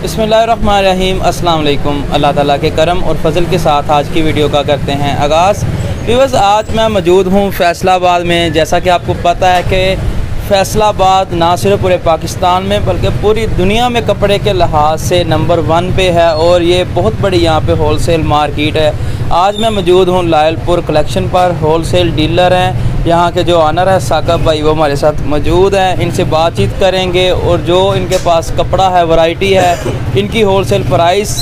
बिस्मिल्लाहिर्रहमानिर्रहीम अस्सलाम वालेकुम। अल्लाह ताला के करम और फजल के साथ आज की वीडियो का करते हैं आगाज़। व्यूअर्स, आज मैं मौजूद हूँ फैसलाबाद में। जैसा कि आपको पता है कि फैसलाबाद ना सिर्फ पूरे पाकिस्तान में बल्कि पूरी दुनिया में कपड़े के लिहाज से नंबर 1 पे है और ये बहुत बड़ी यहाँ पे होलसेल मार्केट है। आज मैं मौजूद हूँ लायलपुर कलेक्शन पर। होलसेल डीलर हैं यहाँ के, जो ऑनर है साकब भाई, वो हमारे साथ मौजूद हैं। इनसे बातचीत करेंगे और जो इनके पास कपड़ा है, वैरायटी है, इनकी होलसेल प्राइस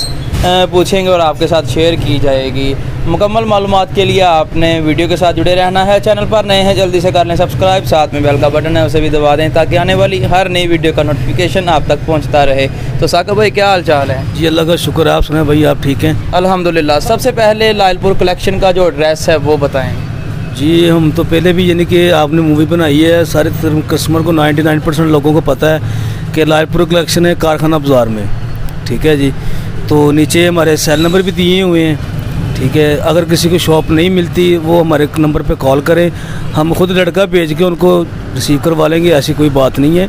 पूछेंगे और आपके साथ शेयर की जाएगी। मुकम्मल मालूमात के लिए आपने वीडियो के साथ जुड़े रहना है। चैनल पर नए हैं जल्दी से कर लें सब्सक्राइब, साथ में बेल का बटन है उसे भी दबा दें ताकि आने वाली हर नई वीडियो का नोटिफिकेशन आप तक पहुंचता रहे। तो साकब भाई, क्या हाल चाल है? जी अल्लाह का शुक्र है। आप सुनाए भाई, आप ठीक हैं? अल्हम्दुलिल्लाह। सबसे पहले लायलपुर कलेक्शन का जो एड्रेस है वो बताएँ। जी हम तो पहले भी यानी कि आपने मूवी बनाई है, सारे कस्टमर को 99% लोगों को पता है कि लायलपुर कलेक्शन है कारखाना बाज़ार में। ठीक है जी, तो नीचे हमारे सेल नंबर भी दिए हुए हैं। ठीक है, अगर किसी को शॉप नहीं मिलती वो हमारे नंबर पे कॉल करें, हम खुद लड़का भेज के उनको रिसीव करवा लेंगे, ऐसी कोई बात नहीं है।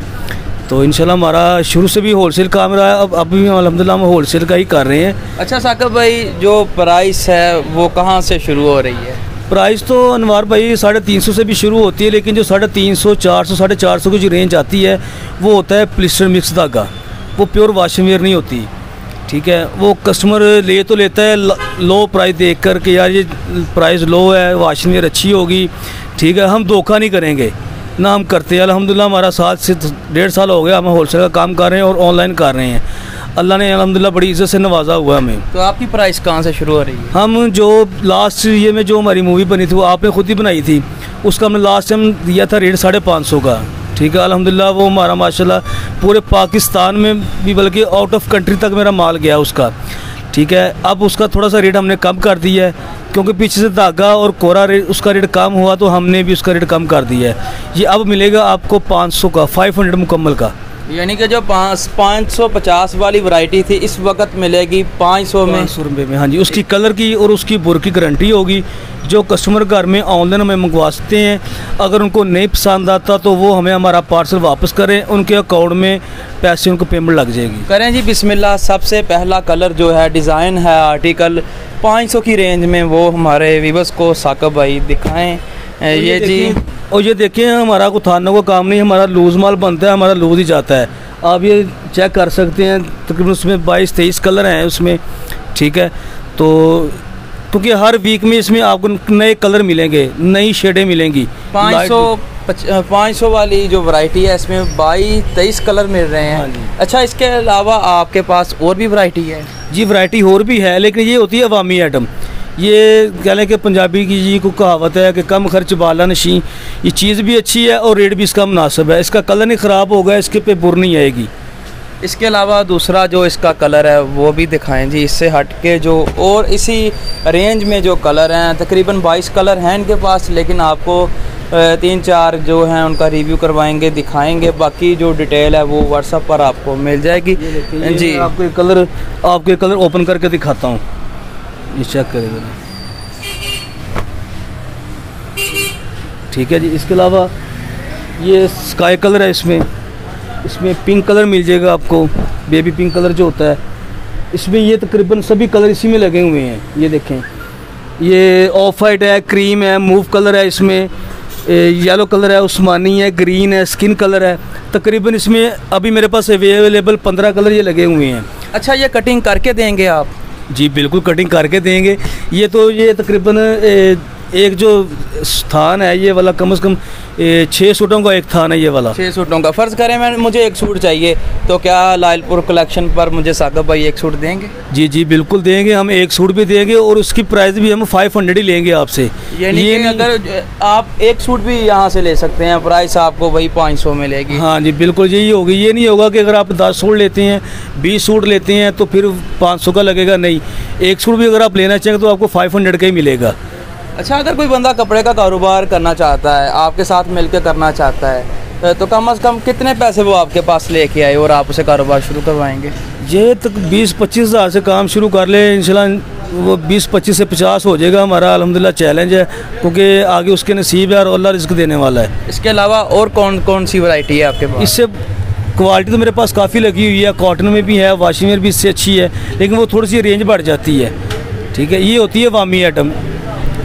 तो इंशाल्लाह हमारा शुरू से भी होलसेल काम रहा है, अब भी अल्हम्दुलिल्लाह हम होलसेल का ही कर रहे हैं। अच्छा साकब भाई, जो प्राइस है वो कहाँ से शुरू हो रही है? प्राइस तो अनवार भाई 350 से भी शुरू होती है, लेकिन जो 350, 400, 450 की जो रेंज आती है वो होता है प्लिस्टर मिक्स धागा, वो प्योर वाशिंग वेयर नहीं होती। ठीक है, वो कस्टमर ले तो लेता है लो प्राइस देख कर कि यार ये प्राइस लो है, वाशिंग वेयर अच्छी होगी। ठीक है, हम धोखा नहीं करेंगे ना, हम करते हैं। अल्हम्दुलिल्लाह हमारा 7 से 1.5 साल हो गया हम होलसेल का काम कर रहे हैं और ऑनलाइन कर रहे हैं। अल्लाह ने अल्हम्दुलिल्लाह बड़ी इज़्ज़त से नवाजा हुआ हमें। तो आपकी प्राइस कहाँ से शुरू हो रही है? हम जो लास्ट ईयर में जो हमारी मूवी बनी थी वो आपने खुद ही बनाई थी, उसका हमने लास्ट टाइम दिया था रेट 550 का। ठीक है, अल्हम्दुलिल्लाह वो हमारा माशाल्लाह पूरे पाकिस्तान में भी बल्कि आउट ऑफ कंट्री तक मेरा माल गया उसका। ठीक है, अब उसका थोड़ा सा रेट हमने कम कर दिया है क्योंकि पीछे से धागा और कोरा रेट उसका रेट कम हुआ, तो हमने भी उसका रेट कम कर दिया है। ये अब मिलेगा आपको 500 का, 500 मुकम्मल का। यानी कि जो 550 वाली वैरायटी थी इस वक्त मिलेगी 500 में, 500 रुपये में। हाँ जी, उसकी कलर की और उसकी बुर की गारंटी होगी। जो कस्टमर घर में ऑनलाइन हमें मंगवा सकते हैं, अगर उनको नहीं पसंद आता तो वो हमें हमारा पार्सल वापस करें, उनके अकाउंट में पैसे उनको पेमेंट लग जाएगी। करें जी बिस्मिल्लाह। सबसे पहला कलर जो है, डिज़ाइन है, आर्टिकल 500 की रेंज में, वो हमारे व्यूअर्स को साकब भाई दिखाएँ। ये जी, और ये देखिए हमारा को थानों का काम नहीं, हमारा लूज़ माल बनता है, हमारा लूज़ ही जाता है। आप ये चेक कर सकते हैं, तकरीबन उसमें 22-23 कलर हैं उसमें। ठीक है, तो क्योंकि हर वीक में इसमें आपको नए कलर मिलेंगे, नई शेडें मिलेंगी। 500 वाली जो वैरायटी है इसमें 22-23 कलर मिल रहे हैं। हाँ, अच्छा, इसके अलावा आपके पास और भी वैरायटी है? जी वैरायटी और भी है, लेकिन ये होती है अवामी आइटम। ये कह लें कि पंजाबी की जी को कहावत है कि कम खर्च बाला नशी। ये चीज़ भी अच्छी है और रेट भी इसका मुनासिब है, इसका कलर नहीं ख़राब होगा, इसके पे बुर नहीं आएगी। इसके अलावा दूसरा जो इसका कलर है वो भी दिखाएं जी, इससे हट के जो और इसी रेंज में जो कलर हैं, तकरीबन 22 कलर हैं इनके पास, लेकिन आपको 3-4 जो हैं उनका रिव्यू करवाएंगे, दिखाएंगे। बाकी जो डिटेल है वो व्हाट्सएप पर आपको मिल जाएगी। जी आपके कलर ओपन करके दिखाता हूँ, ये चेक करेंगे। ठीक है जी, इसके अलावा ये स्काई कलर है, इसमें पिंक कलर मिल जाएगा आपको, बेबी पिंक कलर जो होता है। इसमें ये तकरीबन सभी कलर इसी में लगे हुए हैं। ये देखें, ये ऑफ वाइट है, क्रीम है, मूव कलर है, इसमें येलो कलर है, उस्मानी है, ग्रीन है, स्किन कलर है। तकरीबन इसमें अभी मेरे पास अवेलेबल 15 कलर ये लगे हुए हैं। अच्छा, ये कटिंग करके देंगे आप? जी बिल्कुल, कटिंग करके देंगे। ये तकरीबन एक जो स्थान है ये वाला कम से कम 6 सूटों का एक थान है ये वाला। 6 सूटों का। फ़र्ज़ करें मैं मुझे एक सूट चाहिए, तो क्या लायलपुर कलेक्शन पर मुझे साकब भाई एक सूट देंगे? जी जी बिल्कुल देंगे, हम एक सूट भी देंगे और उसकी प्राइस भी हम 500 ही लेंगे आपसे। ये अगर आप एक सूट भी यहाँ से ले सकते हैं, प्राइस आपको वही 500 मिलेगी? हाँ जी बिल्कुल यही होगी। ये नहीं होगा कि अगर आप 10 सूट लेते हैं, 20 सूट लेते हैं तो फिर 500 का लगेगा, नहीं। एक सूट भी अगर आप लेना चाहेंगे तो आपको 500 का ही मिलेगा। अच्छा, अगर कोई बंदा कपड़े का कारोबार करना चाहता है, आपके साथ मिलकर करना चाहता है, तो कम से कम कितने पैसे वो आपके पास लेके आए और आप उसे कारोबार शुरू करवाएंगे? ये तक 20-25 हज़ार से काम शुरू कर ले, इंशाल्लाह वो 20-25 से 50 हो जाएगा। हमारा अल्हम्दुलिल्लाह चैलेंज है, क्योंकि आगे उसके नसीब है और अल्लाह रिस्क देने वाला है। इसके अलावा और कौन कौन सी वैरायटी है आपके पास? क्वालिटी तो मेरे पास काफ़ी लगी हुई है, कॉटन में भी है, वाशिंग वेयर भी इससे अच्छी है, लेकिन वो थोड़ी सी रेंज बढ़ जाती है। ठीक है, ये होती है वामी आइटम।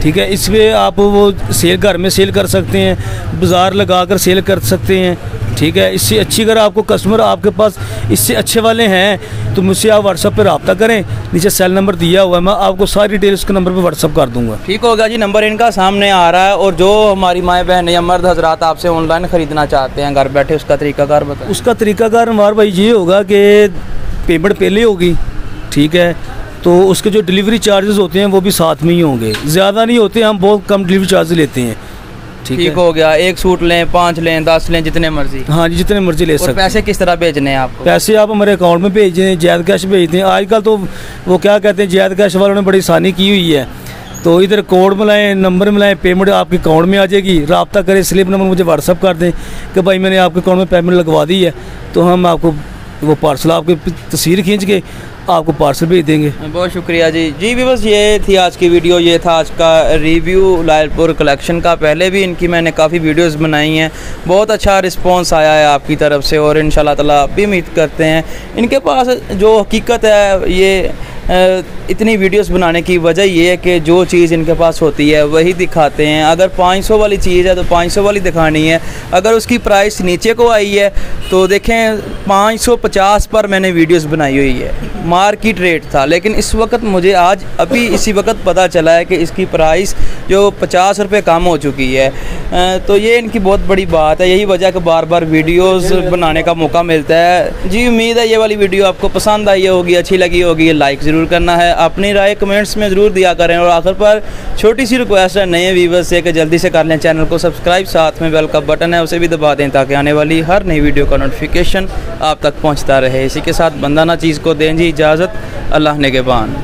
ठीक है, इसमें आप वो सेल घर में सेल कर सकते हैं, बाज़ार लगा कर सेल कर सकते हैं। ठीक है, इससे अच्छी अगर आपको कस्टमर आपके पास इससे अच्छे वाले हैं तो मुझसे आप व्हाट्सअप पर रब्ता करें, नीचे सेल नंबर दिया हुआ है, मैं आपको सारी डिटेल उसके नंबर पे व्हाट्सअप कर दूंगा। ठीक होगा जी, नंबर इनका सामने आ रहा है। और जो हमारी माएँ बहन या मर्द हजरात आपसे ऑनलाइन ख़रीदना चाहते हैं घर बैठे, उसका तरीकाकार बताएं। उसका तरीकाकार हमारा भाई ये होगा कि पेमेंट पहले होगी। ठीक है, तो उसके जो डिलीवरी चार्जेस होते हैं वो भी साथ में ही होंगे, ज़्यादा नहीं होते, हम बहुत कम डिलीवरी चार्ज लेते हैं। ठीक हो गया, एक सूट लें, 5 लें, 10 लें, जितने मर्जी। हाँ जी, जितने मर्जी ले सकते हैं। पैसे किस तरह भेजने हैं आपको? पैसे आप हमारे अकाउंट में भेज दें, जैद कैश भेज दें। आजकल तो वो क्या कहते हैं, जैद कैश वालों ने बड़ी आसानी की हुई है, तो इधर कोड मिलाएं, नंबर मिलाएं, पेमेंट आपके अकाउंट में आ जाएगी। रब्ता करें, स्लिप नंबर मुझे व्हाट्सअप कर दें कि भाई मैंने आपके अकाउंट में पेमेंट लगवा दी है, तो हम आपको वो पार्सल आपकी तस्वीर खींच के आपको पार्सल भेज देंगे। बहुत शुक्रिया जी बस ये थी आज की वीडियो, ये था आज का रिव्यू लायलपुर कलेक्शन का। पहले भी इनकी मैंने काफ़ी वीडियोस बनाई हैं, बहुत अच्छा रिस्पांस आया है आपकी तरफ से, और इंशाल्लाह ताला भी उम्मीद करते हैं। इनके पास जो हकीकत है, ये इतनी वीडियोस बनाने की वजह ये है कि जो चीज़ इनके पास होती है वही दिखाते हैं। अगर 500 वाली चीज़ है तो 500 वाली दिखानी है, अगर उसकी प्राइस नीचे को आई है तो देखें 550 पर मैंने वीडियोस बनाई हुई है, मार्केट रेट था। लेकिन इस वक्त मुझे आज अभी इसी वक्त पता चला है कि इसकी प्राइस जो 50 रुपये कम हो चुकी है। तो ये इनकी बहुत बड़ी बात है, यही वजह कि बार बार वीडियोस बनाने का मौका मिलता है जी। उम्मीद है ये वाली वीडियो आपको पसंद आई होगी, अच्छी लगी होगी। लाइक ज़रूर करना है, अपनी राय कमेंट्स में ज़रूर दिया करें, और आखिर पर छोटी सी रिक्वेस्ट है नए व्यूवर्स से कि जल्दी से कर लें चैनल को सब्सक्राइब, साथ में बेल का बटन है उसे भी दबा दें ताकि आने वाली हर नई वीडियो का नोटिफिकेशन आप तक पहुँचता रहे। इसी के साथ बंदा ना चीज़ को दें जी इजाज़त, अल्लाह निगहबान।